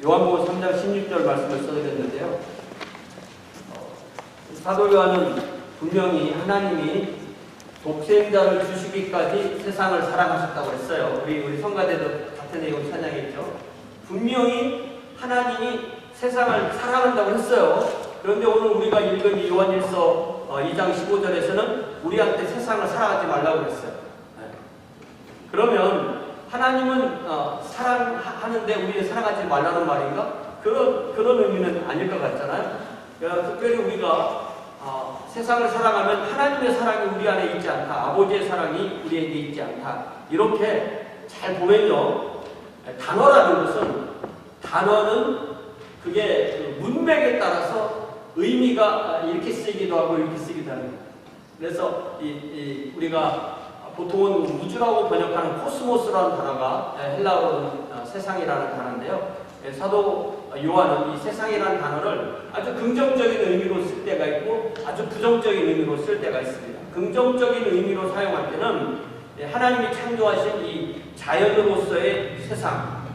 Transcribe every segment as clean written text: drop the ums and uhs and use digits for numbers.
요한복음 3장 16절 말씀을 써드렸는데요. 사도 요한은 분명히 하나님이 독생자를 주시기까지 세상을 사랑하셨다고 했어요. 우리 성가대도 같은 내용을 찬양했죠. 분명히 하나님이 세상을 사랑한다고 했어요. 그런데 오늘 우리가 읽은 이 요한일서 2장 15절에서는 우리한테 세상을 사랑하지 말라고 했어요. 그러면 하나님은 사랑하는데 우리를 사랑하지 말라는 말인가? 그런 의미는 아닐 것 같잖아요. 특별히 우리가 세상을 사랑하면 하나님의 사랑이 우리 안에 있지 않다. 아버지의 사랑이 우리에게 있지 않다. 이렇게 잘 보면요. 단어는 그게 그 문맥에 따라서 의미가 이렇게 쓰이기도 하고 이렇게 쓰기도 하는 거예요. 그래서 우리가 보통은 우주라고 번역하는 코스모스라는 단어가 헬라어로는 세상이라는 단어인데요. 사도 요한은 이 세상이라는 단어를 아주 긍정적인 의미로 쓸 때가 있고 아주 부정적인 의미로 쓸 때가 있습니다. 긍정적인 의미로 사용할 때는 하나님이 창조하신 이 자연으로서의 세상,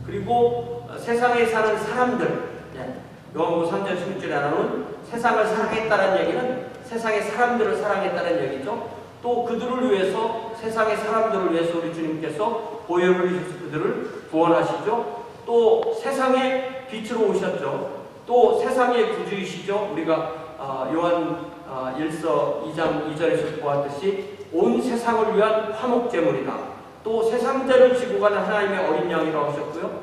그리고 세상에 사는 사람들, 요한복음 3장 16절에 나오는 세상을 사랑했다는 얘기는 세상의 사람들을 사랑했다는 얘기죠. 또 그들을 위해서, 세상의 사람들을 위해서 우리 주님께서 보혈을 흘리셔서 그들을 구원하시죠. 또 세상의 빛으로 오셨죠. 또 세상의 구주이시죠. 우리가 요한 1서 2장 2절에서 보았듯이 온 세상을 위한 화목제물이다. 또 세상죄를 지고 가는 하나님의 어린 양이라고 하셨고요.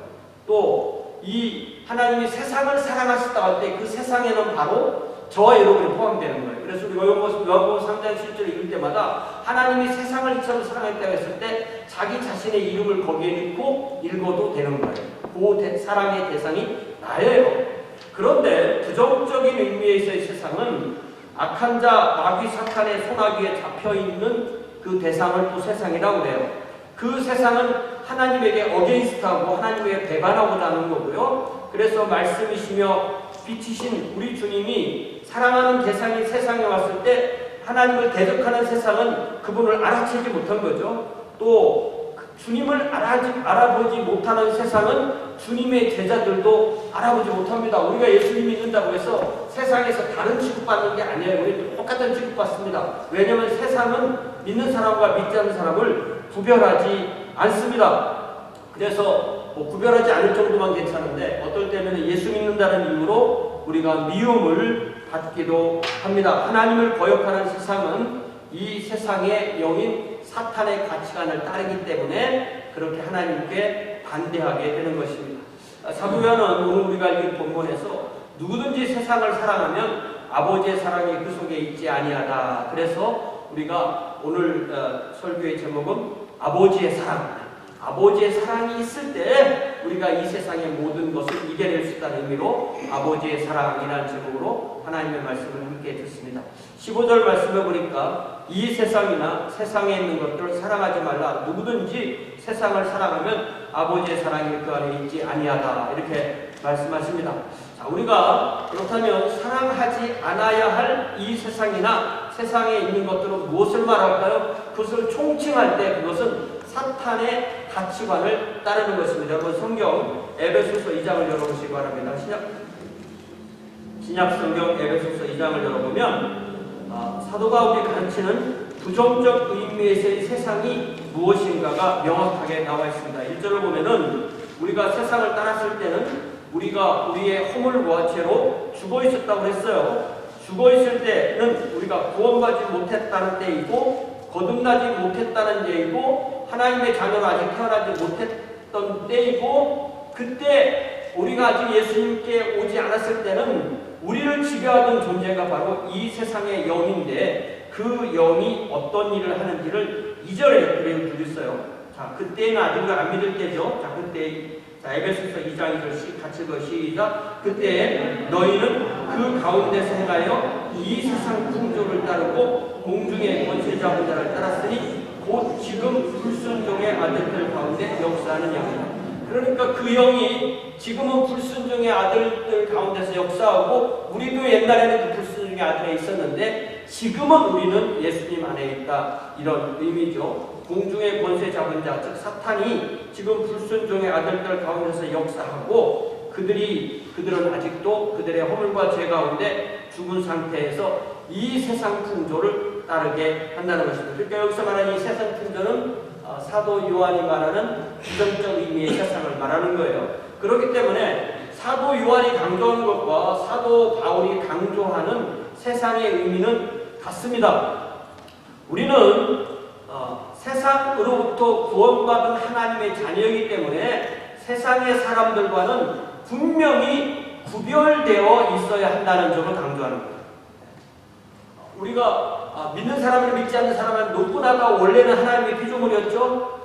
또 이 하나님이 세상을 사랑하셨다고 할 때 그 세상에는 바로 저와 여러분이 포함되는 거예요. 그래서 우리가 요한복음 3장 7절 읽을 때마다 하나님이 세상을 이처럼 사랑했다고 했을 때 자기 자신의 이름을 거기에 넣고 읽어도 되는 거예요. 그 사랑의 대상이 나예요. 그런데 부정적인 의미에서의 세상은 악한 자 마귀 사탄의 손아귀에 잡혀있는 그 대상을 또 세상이라고 그래요. 그 세상은 하나님에게 어게인스트하고 하나님에게 배반하고자 하는 거고요. 그래서 말씀이시며 빛이신 우리 주님이 사랑하는 대상이 세상에 왔을 때 하나님을 대적하는 세상은 그분을 알아채지 못한 거죠. 또 주님을 알아보지 못하는 세상은 주님의 제자들도 알아보지 못합니다. 우리가 예수님 믿는다고 해서 세상에서 다른 취급받는 게 아니에요. 우리 똑같은 취급받습니다. 왜냐하면 세상은 믿는 사람과 믿지 않는 사람을 구별하지 않습니다. 그래서 구별하지 않을 정도만 괜찮은데 어떨 때는 예수 믿는다는 이유로 우리가 미움을 받기도 합니다. 하나님을 거역하는 세상은 이 세상의 영인 사탄의 가치관을 따르기 때문에 그렇게 하나님께 반대하게 되는 것입니다. 사도 요한은 오늘 우리가 읽은 본문에서 누구든지 세상을 사랑하면 아버지의 사랑이 그 속에 있지 아니하다. 그래서 우리가 오늘 설교의 제목은 아버지의 사랑. 아버지의 사랑이 있을 때 우리가 이 세상의 모든 것을 이겨낼 수 있다는 의미로 아버지의 사랑이라는 제목으로 하나님의 말씀을 함께 듣습니다. 15절 말씀해 보니까 이 세상이나 세상에 있는 것들을 사랑하지 말라. 누구든지 세상을 사랑하면 아버지의 사랑이 그 안에 있지 아니하다. 이렇게 말씀하십니다. 자, 우리가 그렇다면 사랑하지 않아야 할 이 세상이나 세상에 있는 것들은 무엇을 말할까요? 그것을 총칭할 때 그것은 사탄의 가치관을 따르는 것입니다. 여러분 성경 에베소서 2장을 열어보시기 바랍니다. 신약 성경 에베소서 2장을 열어보면 사도 바울이 가르치는 부정적 의미에서의 세상이 무엇인가가 명확하게 나와 있습니다. 1절을 보면은 우리가 세상을 따랐을 때는 우리가 우리의 허물과 죄로 죽어 있었다고 했어요. 죽어 있을 때는 우리가 구원받지 못했다는 때이고 거듭나지 못했다는 때이고 하나님의 자녀로 아직 태어나지 못했던 때이고 그때 우리가 아직 예수님께 오지 않았을 때는 우리를 지배하던 존재가 바로 이 세상의 영인데 그 영이 어떤 일을 하는지를 2절에 그대로 있어요. 자, 그때는 아직 안 믿을 때죠. 자, 그때 에베소서 2장 2절 같이 읽어 시작. 그때 너희는 그 가운데서 행하여 이 세상 풍조를 따르고 공중의 권세 잡은 자를 따랐으니 곧 지금 불순종의 아들들 가운데 역사하는 영이다. 그러니까 그 영이 지금은 불순종의 아들들 가운데서 역사하고 우리도 옛날에는 그 불순종의 아들에 있었는데 지금은 우리는 예수님 안에 있다. 이런 의미죠. 공중의 권세 잡은 자, 즉 사탄이 지금 불순종의 아들들 가운데서 역사하고 그들은 아직도 그들의 허물과 죄 가운데 죽은 상태에서 이 세상 풍조를 따르게 한다는 것입니다. 그러니까 여기서 말하는 이 세상 풍조는 사도 요한이 말하는 부정적 의미의 세상을 말하는 거예요. 그렇기 때문에 사도 요한이 강조하는 것과 사도 바울이 강조하는 세상의 의미는 같습니다. 우리는 세상으로부터 구원받은 하나님의 자녀이기 때문에 세상의 사람들과는 분명히 구별되어 있어야 한다는 점을 강조하는 거예요. 우리가 믿는 사람을 믿지 않는 사람은 누구나가 원래는 하나님의 피조물이었죠.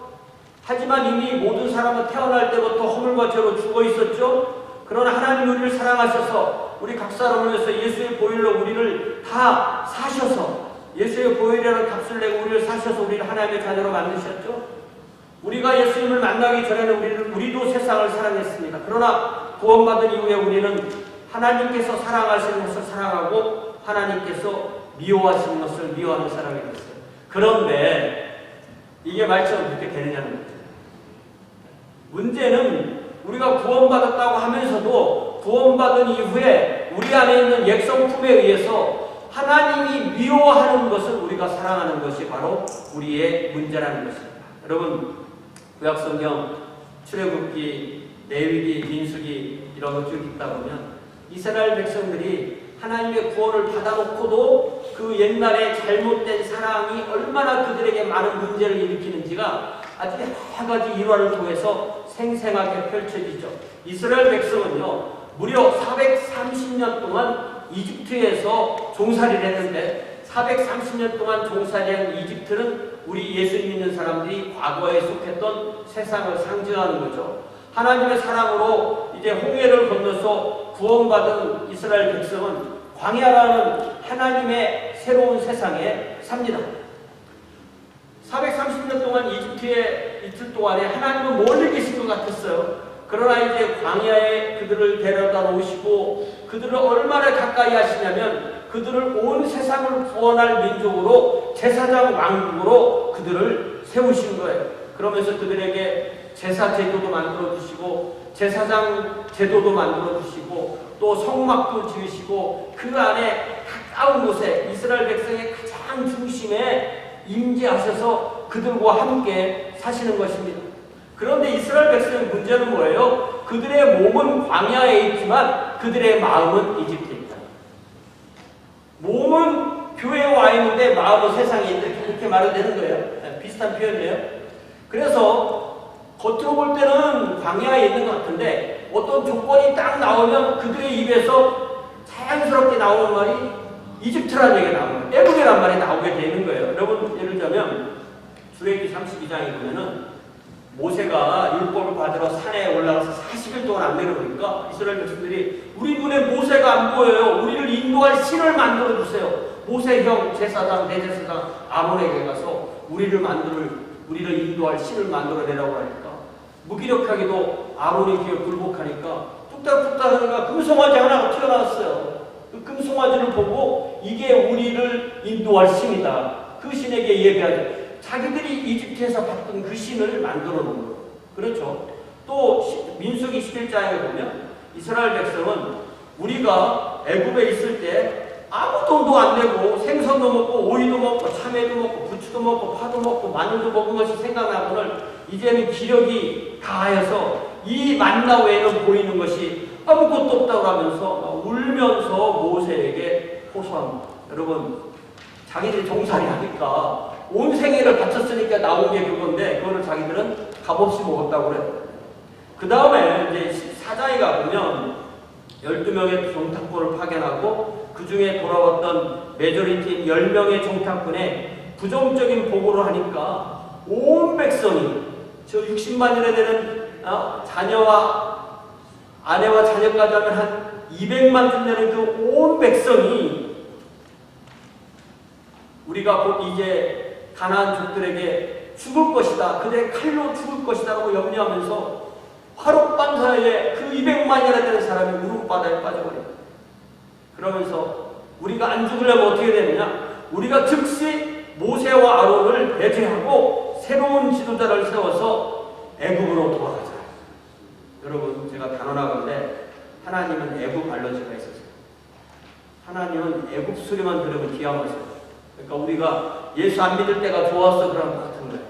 하지만 이미 모든 사람은 태어날 때부터 허물과 죄로 죽어 있었죠. 그러나 하나님 우리를 사랑하셔서 우리 각 사람을 위해서 예수의 보혈로 우리를 다 사셔서 예수의 보혈이라는 값을 내고 우리를 사셔서 우리를 하나님의 자녀로 만드셨죠. 우리가 예수님을 만나기 전에는 우리도 세상을 사랑했습니다. 그러나 구원받은 이후에 우리는 하나님께서 사랑하시는 것을 사랑하고 하나님께서 미워하시는 것을 미워하는 사람이 됐어요. 그런데 이게 말처럼 그렇게 되느냐는 거죠. 문제는 우리가 구원받았다고 하면서도 구원받은 이후에 우리 안에 있는 옛성품에 의해서 하나님이 미워하는 것을 우리가 사랑하는 것이 바로 우리의 문제라는 것입니다. 여러분, 구약성경 출애굽기, 레위기, 민수기 이런 거 쭉 읽다 보면 이스라엘 백성들이 하나님의 구원을 받아놓고도 그 옛날에 잘못된 사랑이 얼마나 그들에게 많은 문제를 일으키는지가 아주 여러 가지 일화를 통해서 생생하게 펼쳐지죠. 이스라엘 백성은요, 무려 430년 동안 이집트에서 종살이를 했는데 430년 동안 종살이한 이집트는 우리 예수 믿는 사람들이 과거에 속했던 세상을 상징하는 거죠. 하나님의 사랑으로 이제 홍해를 건너서 구원받은 이스라엘 백성은 광야라는 하나님의 새로운 세상에 삽니다. 430년 동안 이집트에 이틀 동안에 하나님은 멀리 계신 것 같았어요. 그러나 이제 광야에 그들을 데려다 놓으시고 그들을 얼마나 가까이 하시냐면 그들을 온 세상을 구원할 민족으로 제사장 왕국으로 그들을 세우신 거예요. 그러면서 그들에게 제사 제도도 만들어 주시고 제사장 제도도 만들어 주시고 또 성막도 지으시고 그 안에 가까운 곳에 이스라엘 백성의 가장 중심에 임재하셔서 그들과 함께 사시는 것입니다. 그런데 이스라엘 백성의 문제는 뭐예요? 그들의 몸은 광야에 있지만 그들의 마음은 이집트에 있다. 몸은 교회에 와 있는데 마음은 세상에 있다. 이렇게 말이 되는 거예요. 비슷한 표현이에요. 그래서 겉으로 볼 때는 광야에 있는 것 같은데 어떤 조건이 딱 나오면 그들의 입에서 자연스럽게 나오는 말이 이집트라는 얘기가 나오는 거예요. 애국이라는 말이 나오게 되는 거예요. 여러분 예를 들자면 출애굽기 32장에 보면은 모세가 율법을 받으러 산에 올라가서 40일 동안 안 내려오니까 이스라엘 백성들이 우리 눈에 모세가 안 보여요. 우리를 인도할 신을 만들어 주세요. 모세 형 제사장 대제사장 아론에게 가서 우리를 인도할 신을 만들어 내라고 하니까 무기력하게도 아론이 뒤에 굴복하니까 뚝딱뚝딱 하니까 금송아지 하나가 튀어나왔어요. 그 금송아지를 보고 이게 우리를 인도할 신이다. 그 신에게 예배하자. 자기들이 이집트에서 봤던 그 신을 만들어 놓은 거예요. 그렇죠. 또 민수기 11장에 보면 이스라엘 백성은 우리가 애굽에 있을 때 아무 돈도 안 내고 생선도 먹고 오이도 먹고 참외도 먹고 부추도 먹고 파도 먹고 마늘도 먹은 것이 생각나고는 이제는 기력이 다하여서 이 만나 외에는 보이는 것이 아무것도 없다고 하면서 울면서 모세에게 호소합니다. 여러분, 자기들이 종살이 하니까 온 생애를 바쳤으니까 나온 게 그건데 그거를 자기들은 값없이 먹었다고 그래요. 그 다음에 이제 사장에 가보면 12명의 종탁꾼을 파견하고 그 중에 돌아왔던 메조리티 10명의 종탁꾼에 부정적인 보고를 하니까 온 백성이 저 60만이나 되는 자녀와 아내와 자녀까지 하면 한 200만 되는 그 온 백성이 우리가 곧 이제 가나안 족들에게 죽을 것이다. 그들의 칼로 죽을 것이다. 라고 염려하면서 하룻밤 사이에 그 200만이나 되는 사람이 우르바다에 빠져버립니다. 그러면서 우리가 안 죽으려면 어떻게 되느냐? 우리가 즉시 모세와 아론을 배제하고 새로운 지도자를 세워서 애굽으로 돌아가자. 여러분, 제가 단언하건대 하나님은 애굽 알러지가 있었어요. 하나님은 애굽 소리만 들으면 기함하세요. 그러니까 우리가 예수 안 믿을 때가 좋았어 그런 것 같은 거예요.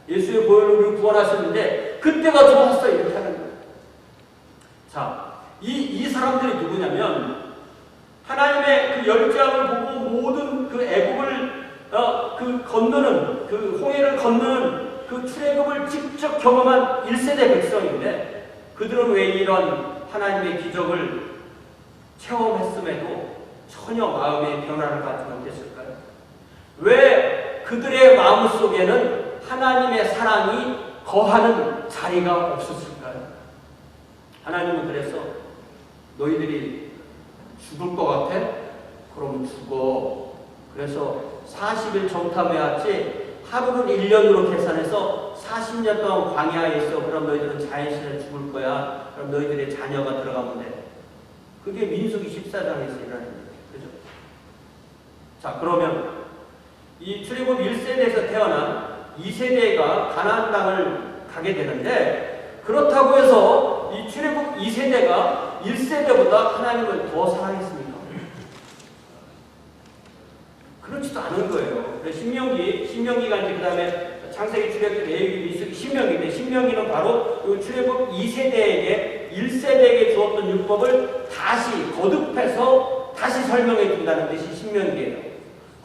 예수의 보혈로 우리를 구원하셨는데 그때가 좋았어 이렇게 하는 거예요. 자, 이 사람들이 누구냐면 하나님의 그 열정을 보고 모든 그 애굽을 그 건너는 그 홍해를 건너는 그 출애굽을 직접 경험한 1세대 백성인데 그들은 왜 이런 하나님의 기적을 체험했음에도 전혀 마음의 변화를 갖지 못했을까요? 왜 그들의 마음속에는 하나님의 사랑이 거하는 자리가 없었을까요? 하나님은 그래서 너희들이 죽을 것 같아? 그럼 죽어. 그래서 40일 정탐해왔지 하루를 1년으로 계산해서 40년 동안 광야에 있어. 그럼 너희들은 자연신에 죽을 거야. 그럼 너희들의 자녀가 들어가면 돼. 그게 민수기 14장에서 일어나는 거예요. 그죠? 자, 그러면 이 출애굽 1세대에서 태어난 2세대가 가나안 땅을 가게 되는데 그렇다고 해서 이 출애굽 2세대가 1세대보다 하나님을 더 사랑했습니까? 그렇지도 않은 거예요. 신명기가 이제 그 다음에 창세기, 출애굽, 레위기, 민수기, 신명기인데 신명기는 바로 이 출애굽 2세대에게 1세대에게 주었던 율법을 다시 거듭해서 다시 설명해 준다는 것이 신명기예요.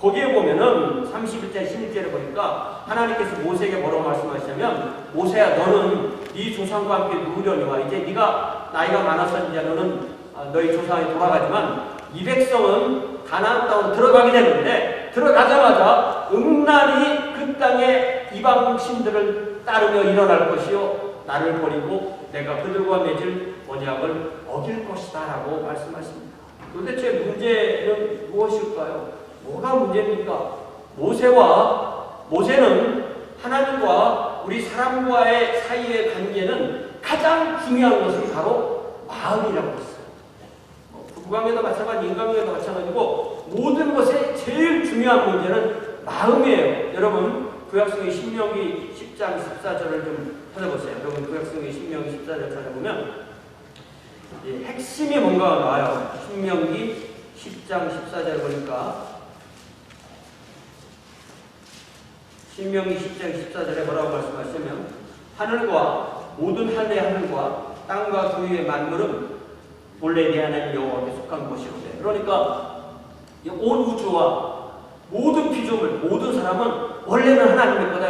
거기에 보면은 31절 16절에 보니까 하나님께서 모세에게 뭐라고 말씀하시냐면 모세야 너는 네 조상과 함께 누우려니와 이제 네가 나이가 많아서 이제 너는 너희 조상이 돌아가지만 이 백성은 가나안 땅으로 들어가게 되는데 들어가자마자 음란히 그 땅에 이방 신들을 따르며 일어날 것이요 나를 버리고 내가 그들과 맺을 언약을 어길 것이다 라고 말씀하십니다. 도대체 문제는 무엇일까요? 뭐가 문제입니까? 모세는 하나님과 우리 사람과의 사이의 관계는 가장 중요한 것이 바로 마음이라고 했어요. 부부관계도 마찬가지, 인간관계도 마찬가지고 모든 것에 제일 중요한 문제는 마음이에요. 여러분 구약성의 신명기 10장 14절을 좀 찾아보세요. 여러분 구약성의 신명기 14절 찾아보면 핵심이 뭔가 나와요. 신명기 10장 14절 보니까 신명기 10장 14절에 뭐라고 말씀하시냐면 하늘과 모든 하늘의 하늘과 땅과 그 위의 만물은 본래 내 하나님 여호와께 속한 것이로되 그러니까 온 우주와 모든 피조물 모든 사람은 원래는 하나님의 거다.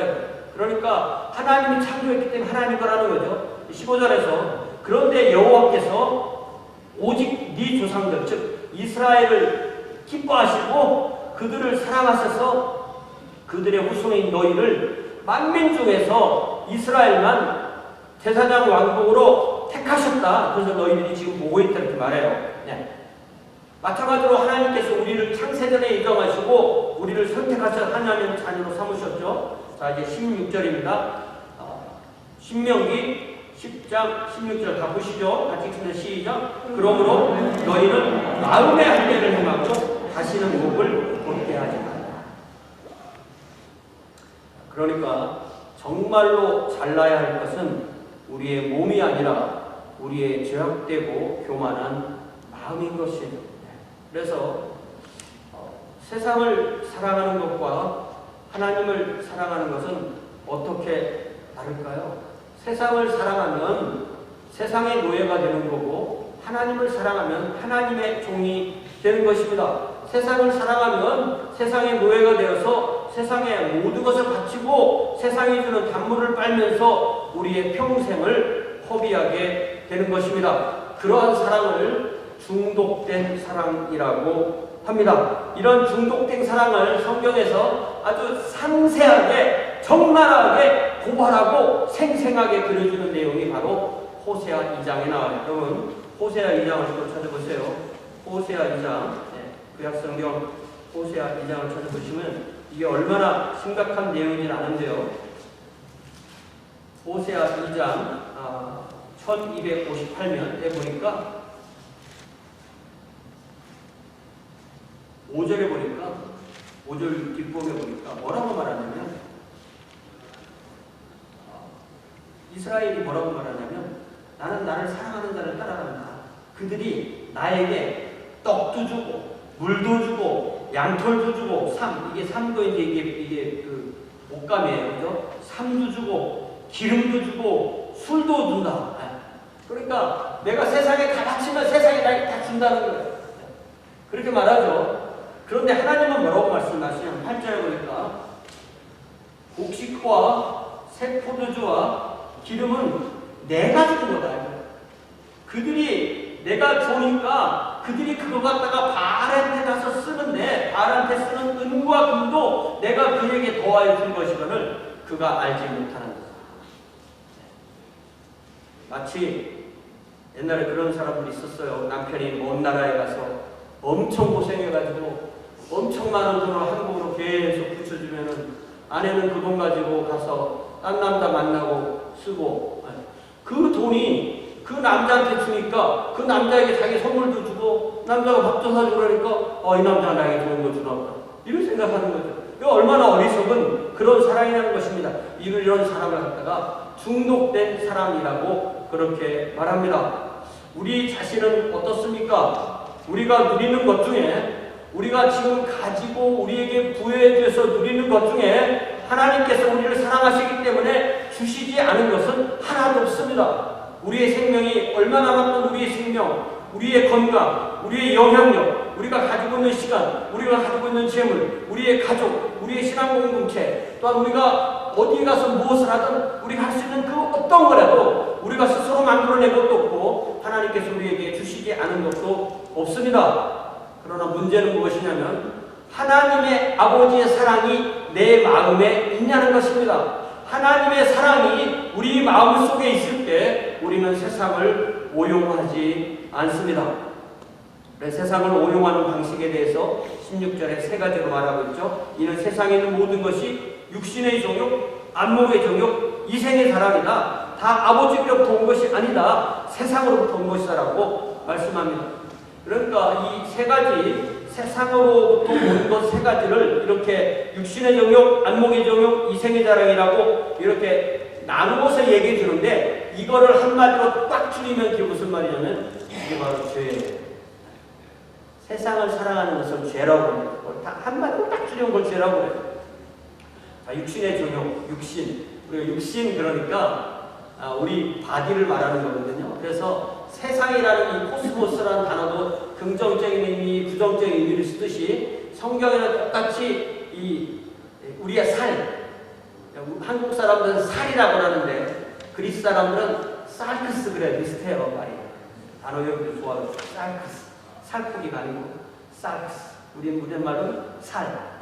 그러니까 하나님이 창조했기 때문에 하나님 거라는 거죠. 15절에서 그런데 여호와께서 오직 네 조상들 즉 이스라엘을 기뻐하시고 그들을 사랑하셔서 그들의 후손인 너희를 만민 중에서 이스라엘만 제사장 왕국으로 택하셨다. 그래서 너희들이 지금 보고 있다 이렇게 말해요. 네. 마찬가지로 하나님께서 우리를 창세전에 인정하시고 우리를 선택하셔서 하나님의 자녀로 삼으셨죠. 자 이제 16절입니다. 신명기 10장 16절 다 보시죠. 같이 읽습니다. 시작. 그러므로 너희는 마음의 할례를 행하고 다시는 목을 곧게 하지 말라. 그러니까 정말로 잘나야 할 것은 우리의 몸이 아니라 우리의 죄악되고 교만한 마음인 것이에요. 그래서 세상을 사랑하는 것과 하나님을 사랑하는 것은 어떻게 다를까요? 세상을 사랑하면 세상의 노예가 되는 거고 하나님을 사랑하면 하나님의 종이 되는 것입니다. 세상을 사랑하면 세상의 노예가 되어서 세상의 모든 것을 바치고 세상이 주는 단물을 빨면서 우리의 평생을 허비하게 되는 것입니다. 그러한 사랑을 중독된 사랑이라고 합니다. 이런 중독된 사랑을 성경에서 아주 상세하게 적나라하게 고발하고 생생하게 그려주는 내용이 바로 호세아 2장에 나와요. 여러분 호세아 2장을 또 찾아보세요. 호세아 2장 구약성경 호세아 2장을 찾아보시면 이게 얼마나 심각한 내용인지 아는데요. 호세아 2장 1258면에 보니까 5절에 보니까 5절 뒷부분에 보니까 뭐라고 말하냐면 이스라엘이 뭐라고 말하냐면 나는 나를 사랑하는 자를 따라간다. 그들이 나에게 떡도 주고 물도 주고 양털도 주고 이게 삼도 이게 그 목감이에요, 그죠? 삼도 주고 기름도 주고 술도 준다. 그러니까 내가 세상에 다 바치면 세상에 나에게 다 준다는 거예요. 그렇게 말하죠. 그런데 하나님은 뭐라고 말씀하시냐면 8절에 보니까 곡식과 새 포도주와 기름은 내가 준 거다. 그들이 내가 주니까 그들이 그거 갖다가 바알한테 가서 쓰는데 바알한테 쓰는 은과 금도 내가 그에게 더하여 준 것이거늘 그가 알지 못하는 거다. 마치 옛날에 그런 사람들이 있었어요. 남편이 먼 나라에 가서 엄청 고생해가지고 엄청 많은 돈을 한국으로 계속 붙여주면은 아내는 그 돈 가지고 가서 딴 남자 만나고 쓰고 그 돈이 그 남자한테 주니까 그 남자에게 자기 선물도 주고 남자가 밥도 사주고 그러니까 이 남자가 나에게 좋은 거 주나 보다. 이런 생각하는 거죠. 이거 얼마나 어리석은 그런 사랑이라는 것입니다. 이런 사람을 갖다가 중독된 사람이라고 그렇게 말합니다. 우리 자신은 어떻습니까? 우리가 누리는 것 중에 우리가 지금 가지고 우리에게 부여해줘서 누리는 것 중에 하나님께서 우리를 사랑하시기 때문에 주시지 않은 것은 하나도 없습니다. 우리의 생명이 얼마 남았던 우리의 생명, 우리의 건강, 우리의 영향력, 우리가 가지고 있는 시간, 우리가 가지고 있는 재물, 우리의 가족, 우리의 신앙 공동체, 또한 우리가 어디에 가서 무엇을 하든 우리가 할 수 있는 그 어떤 거라도 우리가 스스로 만들어낸 것도 없고 하나님께서 우리에게 주시지 않은 것도 없습니다. 그러나 문제는 무엇이냐면 하나님의 아버지의 사랑이 내 마음에 있냐는 것입니다. 하나님의 사랑이 우리 마음 속에 있을 때 우리는 세상을 오용하지 않습니다. 세상을 오용하는 방식에 대해서 16절에 세 가지로 말하고 있죠. 이는 세상에 있는 모든 것이 육신의 정욕, 안목의 정욕, 이생의 사랑이다. 다 아버지로부터 온 것이 아니다. 세상으로부터 온 것이다라고 말씀합니다. 그러니까 이 세 가지 세상으로부터 온 것 세 가지를 이렇게 육신의 정욕, 안목의 정욕, 이생의 자랑이라고 이렇게 나누어서 얘기해 주는데 이거를 한마디로 딱 줄이면 그게 무슨 말이냐면 이게 바로 죄예요. 세상을 사랑하는 것을 죄라고 합니다. 한마디로 딱 줄이면 그걸 죄라고 해요. 육신의 정욕, 우리가 육신 그러니까 우리 바디를 말하는 거거든요. 그래서 세상이라는 이 코스모스라는 단어도 긍정적인 의미, 부정적인 의미를 쓰듯이 성경에는 똑같이 우리의 살, 한국 사람들은 살이라고 하는데 그리스 사람들은 살크스 그래 비슷해요 말이. 단어 여러분들 좋아하는 살크스, 살코기가 아니고 살크스. 우리 말은 살.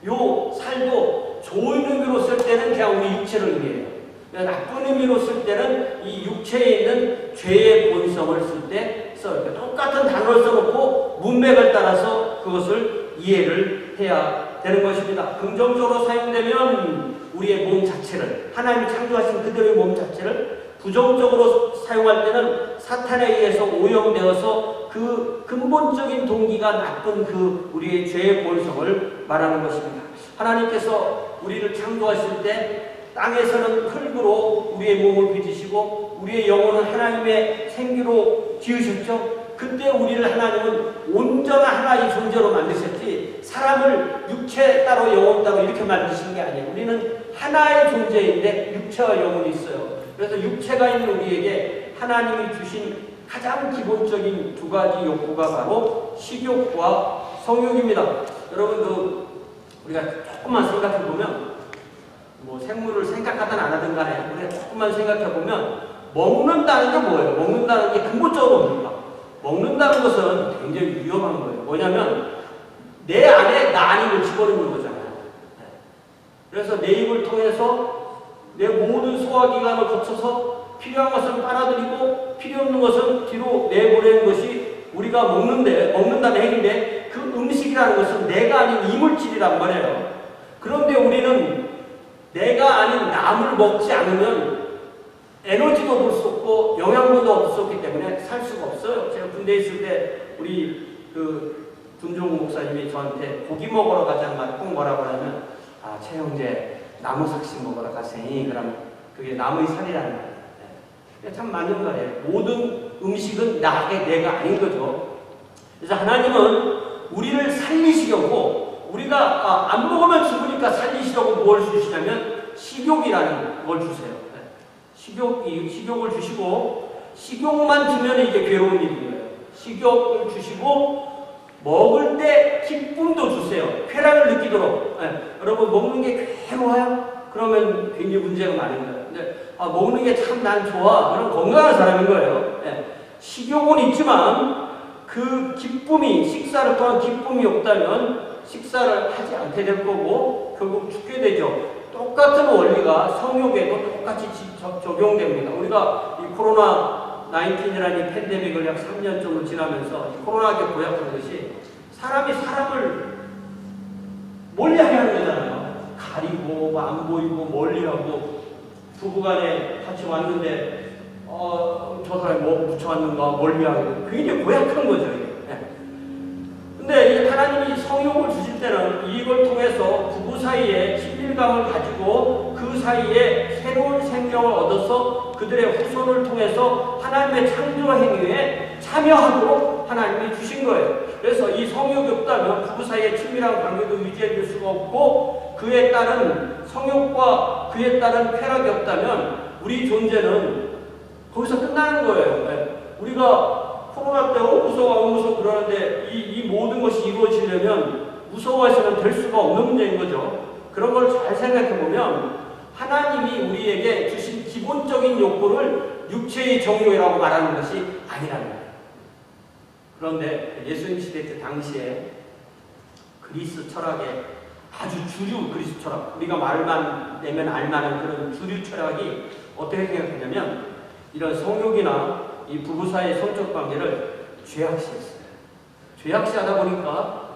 요 살도 좋은 의미로 쓸 때는 그냥 우리 육체를 의미해요. 나쁜 의미로 쓸 때는 이 육체에 있는 죄의 본성을 쓸 때 써요. 똑같은 단어를 써놓고 문맥을 따라서 그것을 이해를 해야 되는 것입니다. 긍정적으로 사용되면 우리의 몸 자체를, 하나님이 창조하신 그대로의 몸 자체를, 부정적으로 사용할 때는 사탄에 의해서 오염되어서 그 근본적인 동기가 나쁜 그 우리의 죄의 본성을 말하는 것입니다. 하나님께서 우리를 창조하실 때 땅에서는 흙으로 우리의 몸을 빚으시고 우리의 영혼은 하나님의 생기로 지으셨죠. 그때 우리를 하나님은 온전한 하나의 존재로 만드셨지 사람을 육체 따로 영혼 따로 이렇게 만드신 게 아니에요. 우리는 하나의 존재인데 육체와 영혼이 있어요. 그래서 육체가 있는 우리에게 하나님이 주신 가장 기본적인 두 가지 욕구가 바로 식욕과 성욕입니다. 여러분 우리가 조금만 생각해보면 생물을 생각하든 안 하든 간에 우리가 조금만 생각해보면 먹는다는 게 뭐예요? 먹는다는 게 근본적으로 뭡니까? 먹는다는 것은 굉장히 위험한 거예요. 뭐냐면 내 안에 나 아닌 걸 집어넣는 거잖아요. 그래서 내 입을 통해서 내 모든 소화기관을 거쳐서 필요한 것은 빨아들이고 필요 없는 것은 뒤로 내보내는 것이 우리가 먹는다는 행위인데 그 음식이라는 것은 내가 아닌 이물질이란 말이에요. 그런데 우리는 내가 아닌 남을 먹지 않으면 에너지도 볼 수 없고 영양분도 얻을 수 없기 때문에 살 수가 없어요. 제가 군대에 있을 때 우리 김종국 목사님이 저한테 고기 먹으러 가자는 말 꼭 뭐라고 하냐면 최 형제 나무 삭식 먹으러 가세요. 그럼 그게 나무의 살이라는 거예요. 참 맞는 말이에요. 모든 음식은 나의 내가 아닌 거죠. 그래서 하나님은 우리를 살리시려고 우리가 안 먹으면 죽으니까 살리시려고 뭘 주시냐면 식욕이라는 걸 주세요. 식욕을 주시고 식욕만 주면 이게 괴로운 일인 거예요. 식욕을 주시고 먹을 때 기쁨도 주세요. 쾌락을 느끼도록. 여러분 먹는 게 괴로워요? 그러면 굉장히 문제가 많은 거예요. 근데 먹는 게 참 난 좋아. 그런 건강한 사람인 거예요. 식욕은 있지만 그 기쁨이 식사를 통한 기쁨이 없다면 식사를 하지 않게 될 거고 결국 죽게 되죠. 똑같은 원리가 성욕에도 똑같이 적용됩니다. 우리가 이 코로나19이라는 이 팬데믹을 약 3년 정도 지나면서 이 코로나에 고약한 것이 사람이 사람을 멀리하게 하는 거잖아요. 가리고 안 보이고 멀리하고 부부간에 같이 왔는데 저 사람이 뭐 붙여왔는가 멀리하고 굉장히 고약한 거죠. 근데 하나님이 성욕을 주실 때는 이걸 통해서 부부 사이에 친밀감을 가지고 그 사이에 새로운 생명을 얻어서 그들의 후손을 통해서 하나님의 창조 행위에 참여하도록 하나님이 주신 거예요. 그래서 이 성욕이 없다면 부부 사이의 친밀한 관계도 유지해줄 수가 없고 그에 따른 성욕과 그에 따른 쾌락이 없다면 우리 존재는 거기서 끝나는 거예요. 우리가 코로나 때 무서워 그러는데 이 모든 것이 이루어지려면 무서워해서는 될 수가 없는 문제인 거죠. 그런 걸 잘 생각해 보면 하나님이 우리에게 주신 기본적인 욕구를 육체의 정욕이라고 말하는 것이 아니라는 거예요. 그런데 예수님 시대 때 당시에 그리스 철학의 아주 주류 그리스 철학, 우리가 말만 내면 알만한 그런 주류 철학이 어떻게 생각했냐면 이런 성욕이나 이 부부 사이의 성적 관계를 죄악시했어요. 죄악시하다 보니까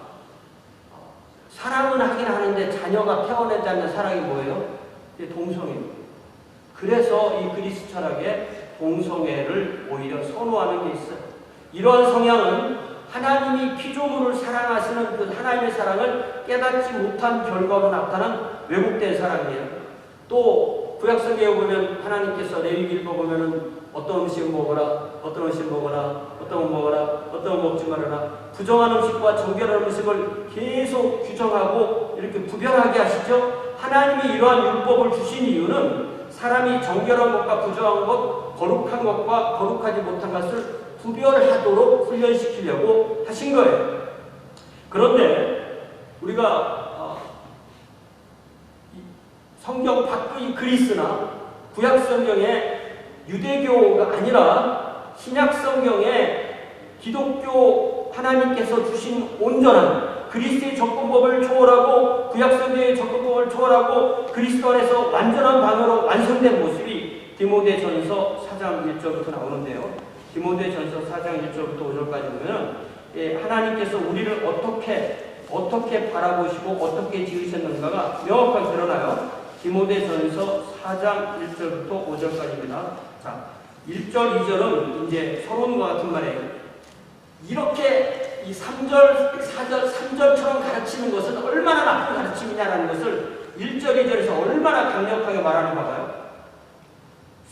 사랑은 하긴 하는데 자녀가 태어나지 않는 사랑이 뭐예요? 동성애입니다. 그래서 이 그리스 철학에 동성애를 오히려 선호하는 게 있어요. 이러한 성향은 하나님이 피조물을 사랑하시는 그 하나님의 사랑을 깨닫지 못한 결과로 나타난 왜곡된 사랑이에요. 또 구약성경에 보면 하나님께서 레위기를 보면은 어떤 음식 먹어라, 어떤 음식 먹어라, 어떤 거 먹어라, 어떤 거 먹지 말아라. 부정한 음식과 정결한 음식을 계속 규정하고 이렇게 구별하게 하시죠. 하나님이 이러한 율법을 주신 이유는 사람이 정결한 것과 부정한 것, 거룩한 것과 거룩하지 못한 것을 구별하도록 훈련시키려고 하신 거예요. 그런데 우리가 성경 밖의 그리스나 구약 성경에 유대교가 아니라 신약 성경에 기독교 하나님께서 주신 온전한 그리스의 접근법을 초월하고 구약 성경의 접근법을 초월하고 그리스도 안에서 완전한 방으로 완성된 모습이 디모데전서 4장 1절부터 나오는데요. 디모데전서 4장 1절부터 5절까지 보면 하나님께서 우리를 어떻게 바라보시고 어떻게 지으셨는가가 명확하게 드러나요. 디모데전서 4장 1절부터 5절까지입니다. 자, 1절, 2절은 이제 서론과 같은 말이에요. 이렇게 이 3절, 4절, 3절처럼 가르치는 것은 얼마나 나쁜 가르침이냐라는 것을 1절, 2절에서 얼마나 강력하게 말하는가 봐요.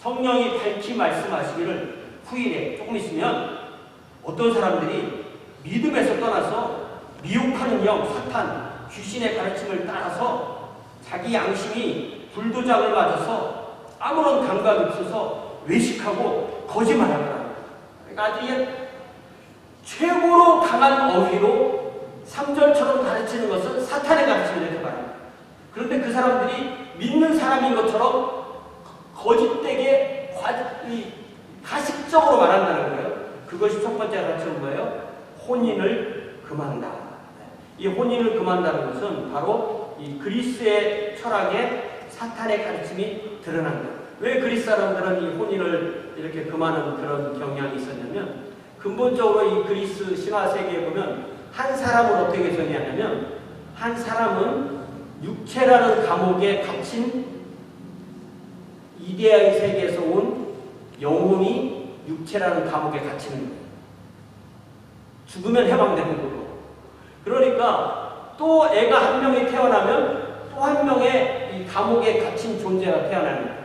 성령이 밝히 말씀하시기를 후일에 조금 있으면 어떤 사람들이 믿음에서 떠나서 미혹하는 영, 사탄, 귀신의 가르침을 따라서 자기 양심이 불도장을 맞아서 아무런 감각이 없어서 외식하고 거짓말하더라. 그러니까 아주 이게 최고로 강한 어휘로 3절처럼 가르치는 것은 사탄의 가르침을 이렇게 말합니다. 그런데 그 사람들이 믿는 사람인 것처럼 거짓되게 가식적으로 말한다는 거예요. 그것이 첫 번째 가르치는 거예요. 혼인을 금한다. 이 혼인을 금한다는 것은 바로 이 그리스의 철학에 사탄의 가르침이 드러난다. 왜 그리스 사람들은 이 혼인을 이렇게 금하는 그런 경향이 있었냐면 근본적으로 이 그리스 신화 세계에 보면 한 사람을 어떻게 정의하냐면 한 사람은 육체라는 감옥에 갇힌 이데아의 세계에서 온 영혼이 육체라는 감옥에 갇히는 거예요. 죽으면 해방되는 거고. 그러니까 또 애가 한 명이 태어나면 또 한 명의 이 감옥에 갇힌 존재가 태어나는 거예요.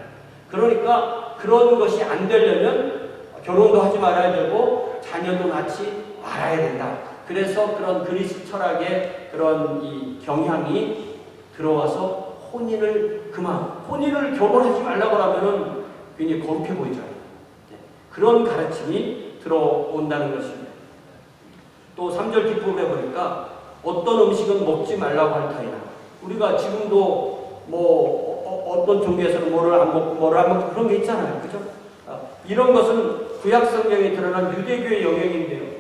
그러니까 그런 것이 안 되려면 결혼도 하지 말아야 되고 자녀도 낳지 말아야 된다. 그래서 그런 그리스 철학의 그런 이 경향이 들어와서 혼인을 결혼하지 말라고 하면은 굉장히 거룩해 보이잖아요. 그런 가르침이 들어온다는 것입니다. 또 3절 뒷부분에 보니까 어떤 음식은 먹지 말라고 할 터이나, 우리가 지금도 어떤 종교에서는 뭐를 안 먹고 뭐를 안 먹고 그런 게 있잖아요. 그죠? 이런 것은 구약 성경에 드러난 유대교의 영역인데요.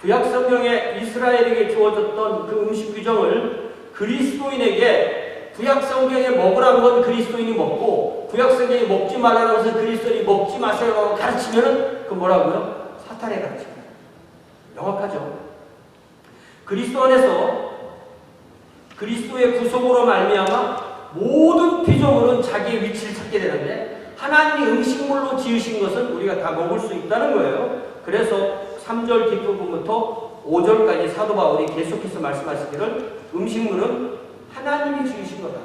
구약 성경에 이스라엘에게 주어졌던 그 음식 규정을 그리스도인에게 구약 성경에 먹으라는 건 그리스도인이 먹고 구약 성경에 먹지 말라는 것은 그리스도인이 먹지 마세요라고 가르치면은 그 뭐라고요? 사탄의 가르침입니다. 명확하죠. 그리스도 안에서 그리스도의 구속으로 말미암아 모든 피조물은 자기의 위치를 찾게 되는데 하나님이 음식물로 지으신 것은 우리가 다 먹을 수 있다는 거예요. 그래서 3절 뒷부분부터 5절까지 사도 바울이 계속해서 말씀하시기를 음식물은 하나님이 지으신 거다.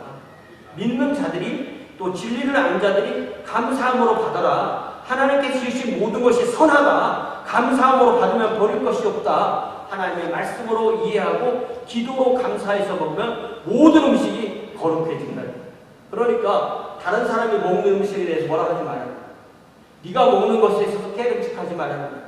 믿는 자들이 또 진리를 아는 자들이 감사함으로 받아라. 하나님께 지으신 모든 것이 선하다. 감사함으로 받으면 버릴 것이 없다. 하나님의 말씀으로 이해하고 기도로 감사해서 먹으면 모든 음식이 거룩해진다. 그러니까 다른 사람이 먹는 음식에 대해서 뭐라 하지 말아요. 네가 먹는 것에 있어서 깨름직하지 말아요.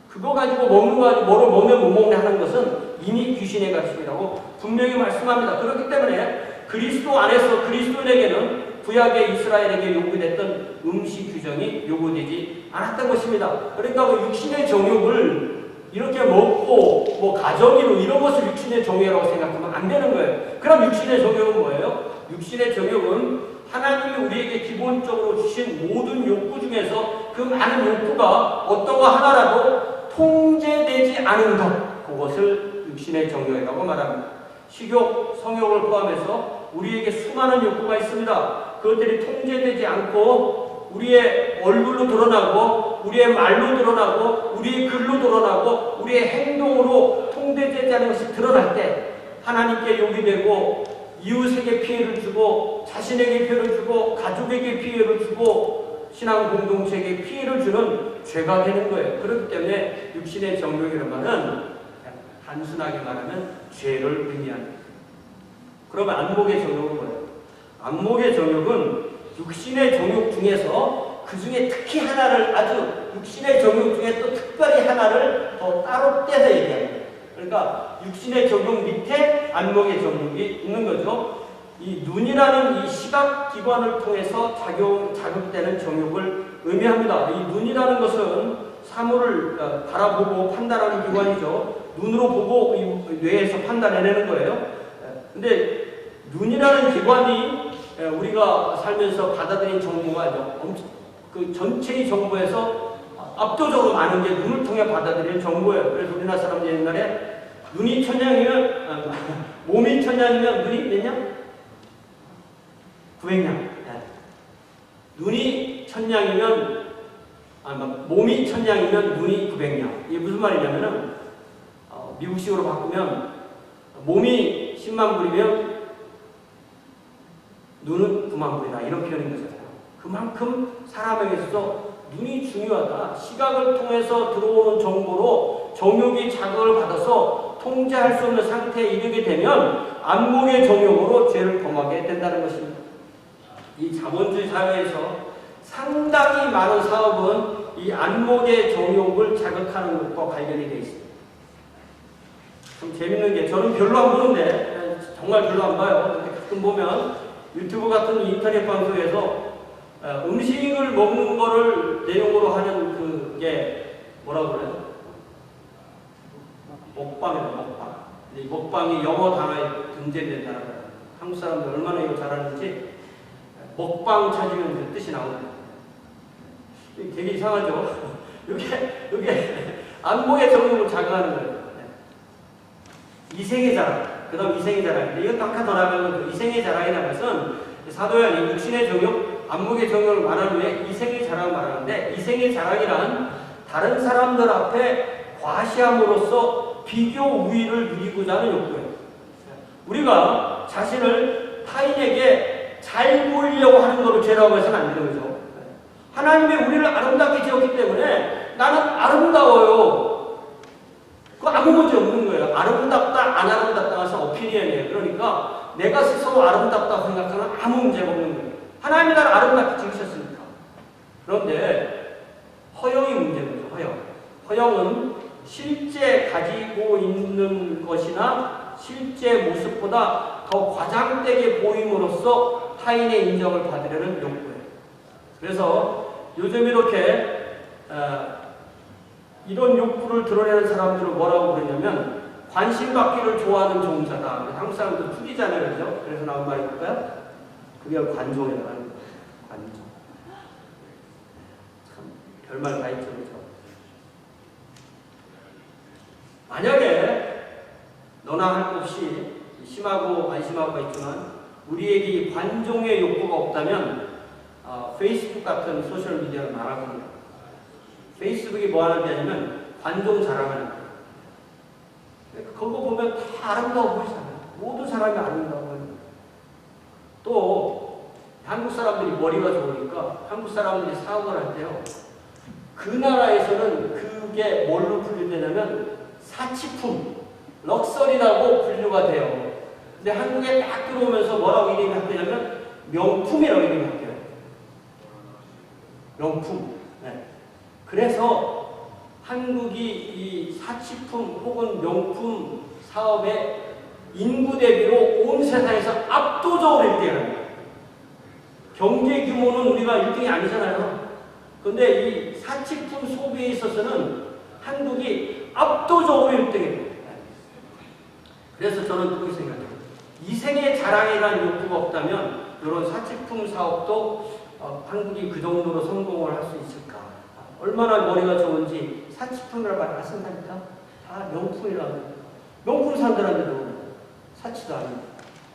그거 가지고 먹는 거 가지고 뭐를 먹면 못 먹냐 하는 것은 이미 귀신의 가르침이라고 분명히 말씀합니다. 그렇기 때문에 그리스도 안에서 그리스도인에게는 구약의 이스라엘에게 요구됐던 음식 규정이 요구되지 않았던 것입니다. 그러니까 그 육신의 정욕을 이렇게 먹고 가정이로 이런 것을 육신의 정욕이라고 생각하면 안 되는 거예요. 그럼 육신의 정욕은 뭐예요? 육신의 정욕은 하나님이 우리에게 기본적으로 주신 모든 욕구 중에서 그 많은 욕구가 어떤 거 하나라도 통제되지 않은 것, 그것을 육신의 정욕이라고 말합니다. 식욕, 성욕을 포함해서 우리에게 수많은 욕구가 있습니다. 그것들이 통제되지 않고 우리의 얼굴로 드러나고 우리의 말로 드러나고 우리의 글로 드러나고 우리의 행동으로 통제되지 않은 것이 드러날 때 하나님께 욕이 되고 이웃에게 피해를 주고 자신에게 피해를 주고 가족에게 피해를 주고 신앙 공동체에게 피해를 주는 죄가 되는 거예요. 그렇기 때문에 육신의 정욕이라는 말은 단순하게 말하면 죄를 의미합니다. 그러면 안목의 정욕은 뭐예요? 안목의 정욕은 육신의 정욕 중에서 그 중에 특히 하나를 아주 육신의 정욕 중에 또 특별히 하나를 더 따로 떼서 얘기합니다. 그러니까 육신의 정욕 밑에 안목의 정욕이 있는 거죠. 이 눈이라는 이 시각 기관을 통해서 자극되는 정욕을 의미합니다. 이 눈이라는 것은 사물을 바라보고 판단하는 기관이죠. 눈으로 보고 뇌에서 판단해내는 거예요. 근데 눈이라는 기관이 우리가 살면서 받아들인 정보가 그 전체의 정보에서 압도적으로 많은 게 눈을 통해 받아들일 정보예요. 그래서 우리나라 사람들이 옛날에 눈이 천냥이면 몸이 천냥이면 눈이 몇냥? 900냥. 눈이 천냥이면 몸이 천냥이면 눈이 900냥. 이게 무슨 말이냐면은 미국식으로 바꾸면 몸이 10만 불이면 눈은 9만 불이다. 이런 표현인 거잖아요. 그만큼 사람에게 있어서 눈이 중요하다. 시각을 통해서 들어오는 정보로 정욕이 자극을 받아서 통제할 수 없는 상태에 이르게 되면 안목의 정욕으로 죄를 범하게 된다는 것입니다. 이 자본주의 사회에서 상당히 많은 사업은 이 안목의 정욕을 자극하는 것과 관련이 되어 있습니다. 좀 재밌는 게 저는 별로 안 보는데 정말 별로 안 봐요. 근데 가끔 보면 유튜브 같은 인터넷 방송에서 음식을 먹는 거를 내용으로 하는 그게 뭐라고 그래요? 먹방이에요, 먹방. 이 먹방이 영어 단어에 등재된 단어예요. 한국 사람들 얼마나 이거 잘하는지 먹방 찾으면 그 뜻이 나오거든요. 되게 이상하죠? 이게 안목의 정욕을 자극하는 거예요. 이생의 자랑, 그 다음 이생의 자랑인데 이것도 아까 더 나가면 그 이생의 자랑이라는 것은 사도 요한이 육신의 정욕, 안목의 정욕을 말한 후에 이생의 자랑을 말하는데 이생의 자랑이란 다른 사람들 앞에 과시함으로써 비교 우위를 누리고자 하는 욕구예요. 우리가 자신을 타인에게 잘 보이려고 하는 것을 죄라고 해서는 안 되는 거죠. 하나님이 우리를 아름답게 지었기 때문에 나는 아름다워요. 그거 아무 문제 없는 거예요. 아름답다, 안 아름답다가 오피니언이에요. 그러니까 내가 스스로 아름답다고 생각하면 아무 문제가 없는 거예요. 하나님이 나를 아름답게 지으셨으니까. 그런데 허영이 문제는 거죠. 허영은 실제 가지고 있는 것이나 실제 모습보다 더 과장되게 보임으로써 타인의 인정을 받으려는 욕구예요. 그래서 요즘 이렇게 이런 욕구를 드러내는 사람들을 뭐라고 그러냐면 관심받기를 좋아하는 종사다. 한국 사람들 투기잖아요. 그죠? 그래서 나온 말이 뭘까요? 그게 관종이라는 거예요. 관종. 참 별말 다 있죠. 그죠? 만약에 너나 할 것 없이 심하고 안심하고가 있지만 우리에게 이 관종의 욕구가 없다면 페이스북 같은 소셜미디어를 말할 겁니다. 페이스북이 뭐 하는 게 아니면 관종 자랑하는 거예요. 그거 보면 다 아름다워 보이잖아요. 모든 사람이 아름다워 보여요. 또 한국 사람들이 머리가 좋으니까 한국 사람들이 사업을 할 때요. 그 나라에서는 그게 뭘로 분류되냐면 사치품, 럭셔리라고 분류가 돼요. 근데 한국에 딱 들어오면서 뭐라고 이름이 바뀌냐면 명품이라고 이름이 바뀌어요. 명품. 네. 그래서 한국이 이 사치품 혹은 명품 사업의 인구 대비로 온 세상에서 압도적으로 1등이랍니다. 경제 규모는 우리가 1등이 아니잖아요. 그런데 이 사치품 소비에 있어서는 한국이 압도적으로 1등이에요. 그래서 저는 그렇게 생각해요. 이생의 자랑이라는 욕구가 없다면 이런 사치품 사업도 한국이 그 정도로 성공을 할 수 있을까? 얼마나 머리가 좋은지 사치품이라고 말 안 쓴다니까? 다 명품이라고. 명품 산다는데도 사치도 아니고.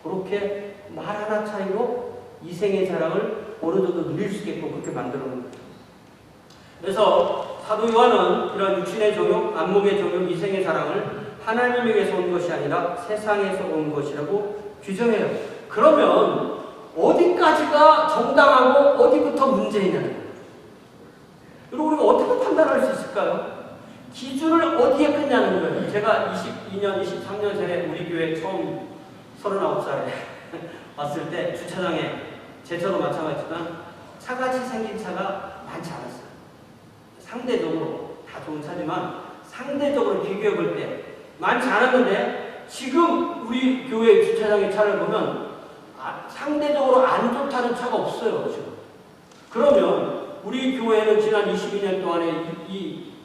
그렇게 말 하나 차이로 이생의 자랑을 어느 정도 누릴 수 있게끔 그렇게 만들어 놓은 거죠. 그래서 사도 요한은 이런 육신의 정욕, 안목의 정욕, 이생의 자랑을 하나님에게서 온 것이 아니라 세상에서 온 것이라고 규정해요. 그러면 어디까지가 정당하고 어디부터 문제이냐는 거예요. 그리고 우리가 어떻게 판단할 수 있을까요? 기준을 어디에 끊냐는 거예요. 제가 22년, 23년 전에 우리 교회 처음 39살에 왔을 때 주차장에 제 차도 마찬가지지만 차같이 생긴 차가 많지 않았어요. 상대적으로 다 좋은 차지만 상대적으로 비교해 볼 때 많지 않았는데 지금 우리 교회 주차장의 차를 보면 상대적으로 안 좋다는 차가 없어요. 지금. 그러면 우리 교회는 지난 22년 동안에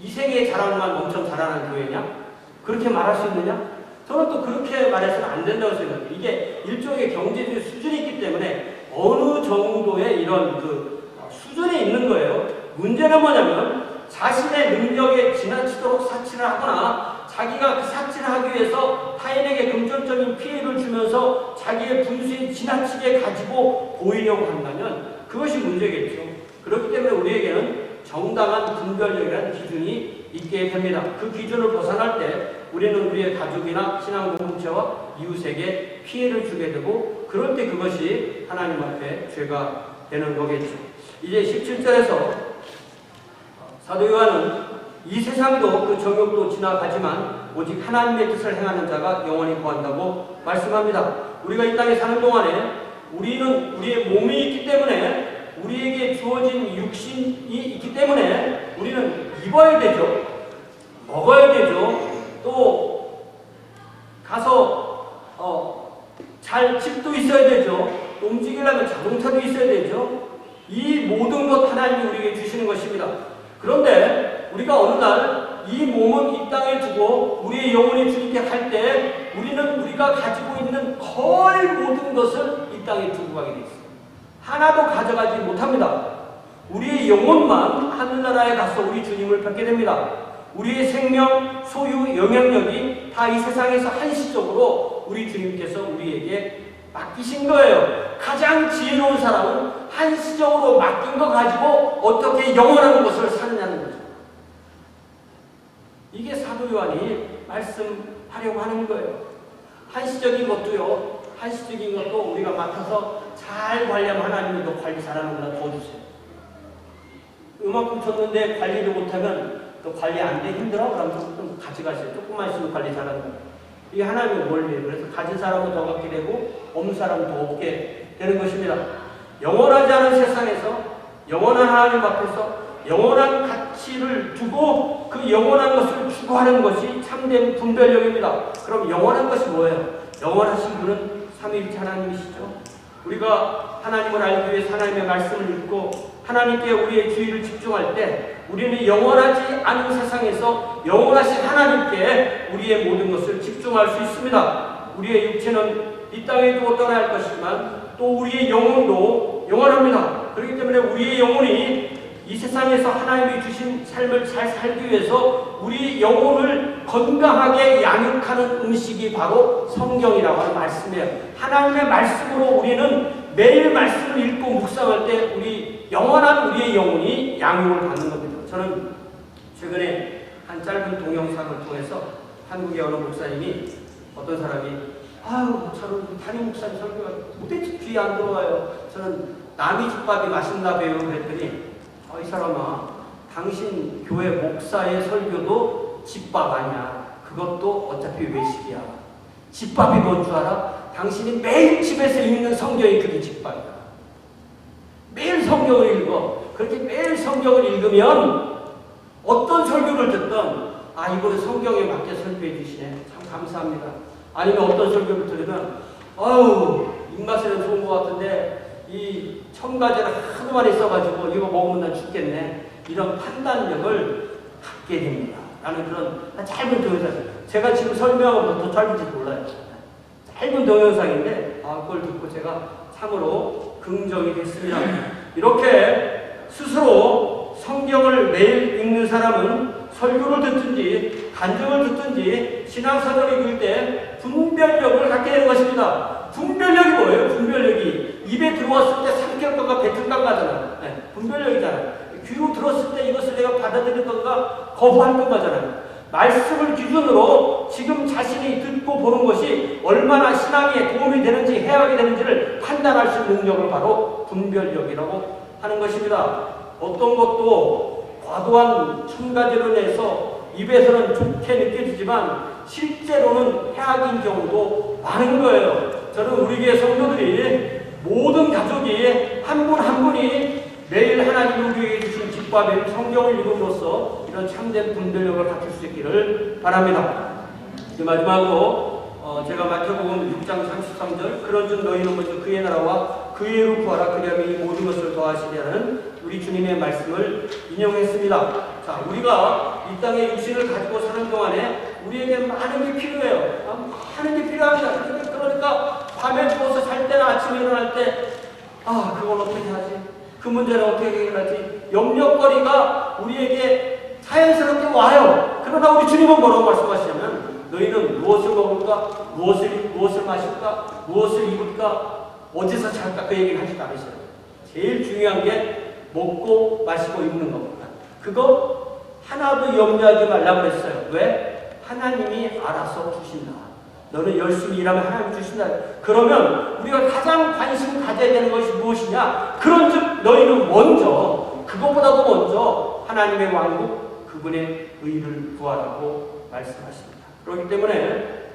이생의 자랑만 엄청 잘하는 교회냐? 그렇게 말할 수 있느냐? 저는 또 그렇게 말해서는 안 된다고 생각해요. 이게 일종의 경제적 수준이 있기 때문에 어느 정도의 이런 수준이 있는 거예요. 문제는 뭐냐면 자신의 능력에 지나치도록 사치를 하거나 자기가 그 사치를 하기 위해서 타인에게 금전적인 피해를 주면서 자기의 분수에 지나치게 가지고 보이려고 한다면 그것이 문제겠죠. 그렇기 때문에 우리에게는 정당한 분별력이라는 기준이 있게 됩니다. 그 기준을 벗어날 때 우리는 우리의 가족이나 신앙 공동체와 이웃에게 피해를 주게 되고 그럴 때 그것이 하나님 앞에 죄가 되는 거겠죠. 이제 17절에서 사도 요한은 이 세상도 그 정욕도 지나가지만 오직 하나님의 뜻을 행하는 자가 영원히 구한다고 말씀합니다. 우리가 이 땅에 사는 동안에 우리는 우리의 몸이 있기 때문에 우리에게 주어진 육신이 있기 때문에 우리는 입어야 되죠. 먹어야 되죠. 또 가서 잘 집도 있어야 되죠. 움직이려면 자동차도 있어야 되죠. 이 모든 것 하나님이 우리에게 주시는 것입니다. 그런데 우리가 어느 날 이 몸은 이 땅에 두고 우리의 영혼이 주님께 갈 때 우리는 우리가 가지고 있는 거의 모든 것을 이 땅에 두고 가게 돼 있어요. 하나도 가져가지 못합니다. 우리의 영혼만 하늘나라에 가서 우리 주님을 뵙게 됩니다. 우리의 생명, 소유, 영향력이 다 이 세상에서 한시적으로 우리 주님께서 우리에게 맡기신 거예요. 가장 지혜로운 사람은 한시적으로 맡긴 거 가지고 어떻게 영원한 것을 사느냐는 거죠. 이게 사도 요한이 말씀하려고 하는 거예요. 한시적인 것도요. 한시적인 것도 우리가 맡아서 잘 관리하면 하나님이 더 관리 잘하는 거나 도와주세요. 이만큼 줬는데 관리를 못하면 또 관리 안 돼 힘들어? 그러면서 좀 가져가세요. 조금만 있으면 관리 잘한다. 이게 하나님의 원리예요. 그래서 가진 사람은 더 갖게 되고 없는 사람은 더 없게 되는 것입니다. 영원하지 않은 세상에서 영원한 하나님 앞에서 영원한 가치를 두고 그 영원한 것을 추구하는 것이 참된 분별력입니다. 그럼 영원한 것이 뭐예요? 영원하신 분은 삼위일체 하나님이시죠. 우리가 하나님을 알기 위해서 하나님의 말씀을 읽고 하나님께 우리의 주의를 집중할 때 우리는 영원하지 않은 세상에서 영원하신 하나님께 우리의 모든 것을 집중할 수 있습니다. 우리의 육체는 이 땅에 두고 떠나야 할 것이지만 또 우리의 영혼도 영원합니다. 그렇기 때문에 우리의 영혼이 이 세상에서 하나님이 주신 삶을 잘 살기 위해서 우리 영혼을 건강하게 양육하는 음식이 바로 성경이라고 하는 말씀이에요. 하나님의 말씀으로 우리는 매일 말씀을 읽고 묵상할 때 우리 영원한 우리의 영혼이 양육을 받는 겁니다. 저는 최근에 한 짧은 동영상을 통해서 한국의 어느 목사님이 어떤 사람이 저는 담임 목사님 설교가 도대체 귀에 안 들어와요. 저는 남이 집밥이 맛있나 배요. 그랬더니 이 사람아, 당신 교회 목사의 설교도 집밥 아니야. 그것도 어차피 외식이야. 집밥이 뭔 줄 알아? 당신이 매일 집에서 읽는 성경이 그게 집밥이야. 매일 성경을 읽어. 그렇게 매일 성경을 읽으면 어떤 설교를 듣든 이거는 성경에 맞게 설교해 주시네. 참 감사합니다. 아니면 어떤 설교를 들으면 입맛에는 좋은 것 같은데 이 첨가제를 하도 많이 써가지고 이거 먹으면 난 죽겠네. 이런 판단력을 갖게 됩니다. 라는 그런 짧은 동영상. 제가 지금 설명하면 더 짧은지 몰라요. 짧은 동영상인데 그걸 듣고 제가 참으로 긍정이 됐습니다. 이렇게 스스로 성경을 매일 읽는 사람은 설교를 듣든지 간증을 듣든지 신앙사도를 읽을 때 분별력을 갖게 되는 것입니다. 분별력이 뭐예요? 분별력이 입에 들어왔을 때 삼킬 건가 뱉을 건가잖아요. 분별력이잖아요. 귀로 들었을 때 이것을 내가 받아들일 건가 거부할 건가잖아요. 말씀을 기준으로 지금 자신이 듣고 보는 것이 얼마나 신앙에 도움이 되는지 해악이 되는지를 판단할 수 있는 능력을 바로 분별력이라고 하는 것입니다. 어떤 것도 과도한 첨가제로 내서 입에서는 좋게 느껴지지만 실제로는 해악인 경우도 많은 거예요. 저는 우리 교회 성도들이 모든 가족이 한 분 한 분이 매일 하나님이 우리에게 주신 집밥인 성경을 읽음으로써 이런 참된 분별력을 갖출 수 있기를 바랍니다. 마지막으로 제가 마태복음 6장 33절 그런즉 너희는 먼저 그의 나라와 그의 의를 구하라 그리하면 이 모든 것을 더하시리라는 우리 주님의 말씀을 인용했습니다. 자, 우리가 이 땅에 육신을 가지고 사는 동안에 우리에게 많은 게 필요해요. 많은 게 필요합니다. 그러니까 밤에 누워서 잘 때나 아침에 일어날 때 그걸 어떻게 하지? 그 문제를 어떻게 해결하지? 염려거리가 우리에게 자연스럽게 와요. 그러나 우리 주님은 뭐라고 말씀하시냐면 너희는 무엇을 먹을까? 무엇을 마실까? 무엇을 입을까? 어디서 잘까? 그 얘기를 하지 않으셔요. 제일 중요한 게 먹고 마시고 입는 겁니다. 그거 하나도 염려하지 말라고 그랬어요. 왜? 하나님이 알아서 주신다. 너는 열심히 일하면 하나님이 주신다. 그러면 우리가 가장 관심 가져야 되는 것이 무엇이냐? 그런즉 너희는 먼저 그것보다도 먼저 하나님의 왕국 그분의 의를 구하라고 말씀하십니다. 그렇기 때문에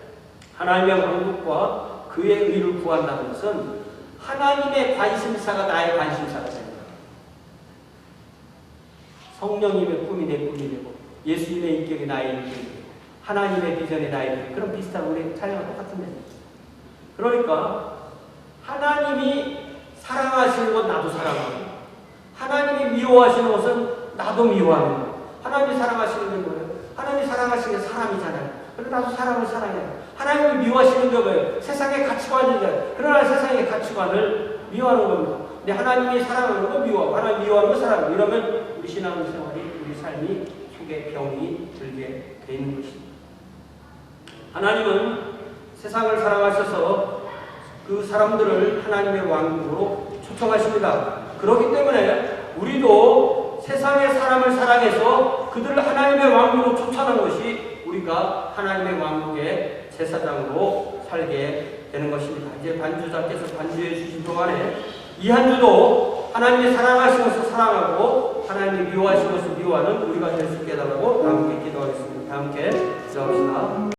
하나님의 왕국과 그의 의를 구한다는 것은 하나님의 관심사가 나의 관심사가 됩니다. 성령님의 꿈이 내 꿈이 되고 예수님의 인격이 나의 인격이 되고 하나님의 비전이 나의 비전. 그런 비슷한 우리 찬양과 똑같은 데입니다. 그러니까 하나님이 사랑하시는 것 나도 사랑하고 하나님이 미워하시는 것은 나도 미워하는 거예요. 하나님이 사랑하시는 게 뭐예요? 하나님이 사랑하시는 게 사람이잖아요. 그래서 나도 사람을 사랑해요. 하나님이 미워하시는 게 뭐예요? 세상의 가치관이잖아요. 그러나 세상의 가치관을 미워하는 겁니다. 근데 하나님이 사랑하는 거 미워하고 하나님이 미워하는 거 사랑하고 이러면 우리 신앙생활이 우리 삶이 속에 병이 들게 되는 것입니다. 하나님은 세상을 사랑하셔서 그 사람들을 하나님의 왕국으로 초청하십니다. 그렇기 때문에 우리도 세상의 사람을 사랑해서 그들을 하나님의 왕국으로 초청하는 것이 우리가 하나님의 왕국의 제사장으로 살게 되는 것입니다. 이제 반주자께서 반주해 주신 동안에 이 한 주도 하나님이 사랑하신 것을 사랑하고 하나님이 미워하신 것을 미워하는 우리가 될 수 있게 해달라고 다 함께 기도하겠습니다. 다 함께 기도합시다.